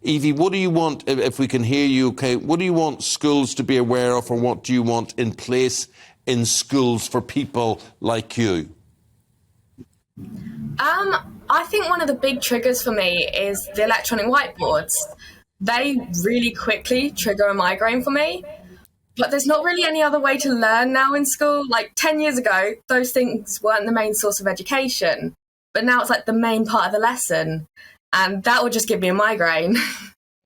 Evie, what do you want, if we can hear you okay, what do you want schools to be aware of, or what do you want in place in schools for people like you? I think one of the big triggers for me is the electronic whiteboards. They really quickly trigger a migraine for me. But there's not really any other way to learn now in school. Like 10 years ago, those things weren't the main source of education. But now it's like the main part of the lesson. And that would just give me a migraine.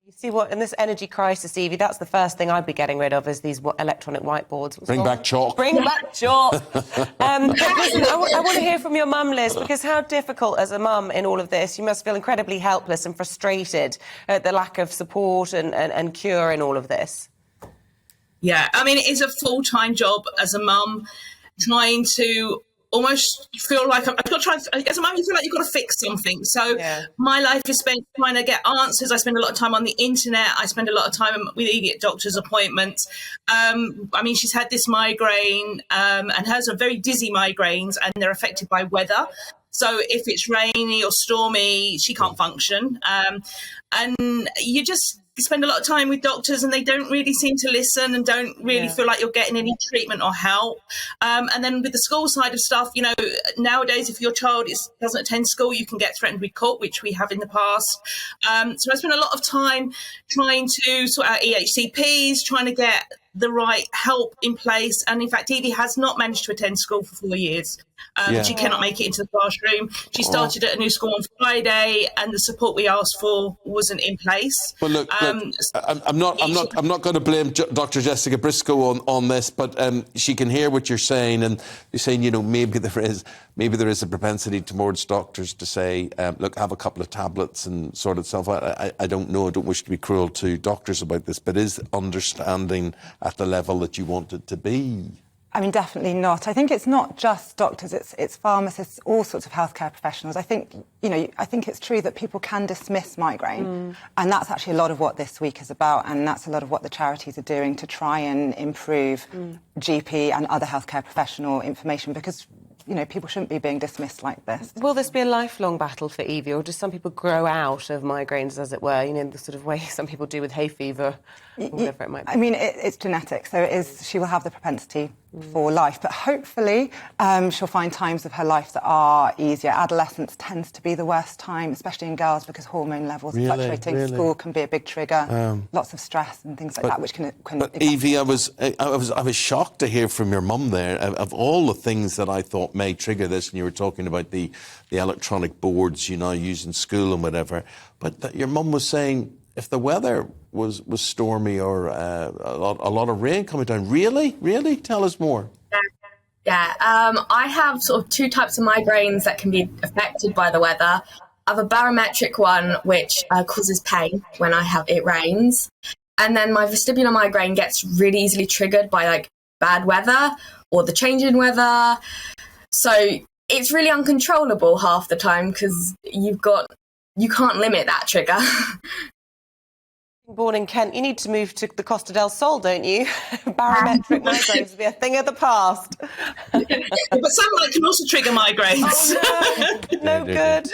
You see what, in this energy crisis, Evie, that's the first thing I'd be getting rid of, is these electronic whiteboards. Bring back chalk. Bring back chalk. But listen, I want to hear from your mum, Liz, because how difficult as a mum in all of this? You must feel incredibly helpless and frustrated at the lack of support and cure in all of this. Yeah, I mean, it is a full-time job as a mum, trying to almost feel like as a mum, you feel like you've got to fix something. So my life is spent trying to get answers. I spend a lot of time on the internet. I spend a lot of time with Evie at doctor's appointments. I mean, she's had this migraine and hers are very dizzy migraines, and they're affected by weather. So if it's rainy or stormy, she can't function. And you just spend a lot of time with doctors, and they don't really seem to listen and don't really feel like you're getting any treatment or help. And then with the school side of stuff, you know, nowadays, if your child doesn't attend school, you can get threatened with court, which we have in the past. So I spend a lot of time trying to sort out EHCPs, trying to get the right help in place. And in fact, Evie has not managed to attend school for 4 years. She cannot make it into the classroom. She started at a new school on Friday, and the support we asked for wasn't in place. Well, look, I'm not going to blame Dr. Jessica Briscoe on this, but she can hear what you're saying, and you're saying, you know, maybe there is a propensity towards doctors to say, look, have a couple of tablets and sort itself out. I don't know. I don't wish to be cruel to doctors about this, but is understanding at the level that you want it to be? I mean, definitely not. I think it's not just doctors, it's pharmacists, all sorts of healthcare professionals. I think, you know, I think it's true that people can dismiss migraine, and that's actually a lot of what this week is about, and that's a lot of what the charities are doing to try and improve GP and other healthcare professional information, because, you know, people shouldn't be being dismissed like this. Will this be a lifelong battle for Evie, or do some people grow out of migraines, as it were, you know, the sort of way some people do with hay fever, or whatever it might be? I mean, it's genetic, so it is, she will have the propensity for life, but hopefully she'll find times of her life that are easier. Adolescence tends to be the worst time, especially in girls, because hormone levels fluctuating. School can be a big trigger, lots of stress and things like that, which can. But Evie, I was shocked to hear from your mum there of all the things that I thought may trigger this, and you were talking about the electronic boards, you know, used in school and whatever. But that your mum was saying, if the weather was stormy or a lot of rain coming down, really? Tell us more. Yeah, I have sort of two types of migraines that can be affected by the weather. I have a barometric one, which causes pain when it rains. And then my vestibular migraine gets really easily triggered by like bad weather or the change in weather. So it's really uncontrollable half the time, because you can't limit that trigger. Born in Kent, you need to move to the Costa del Sol, don't you? Barometric migraines will be a thing of the past. But sunlight can also trigger migraines. Oh, no. No good.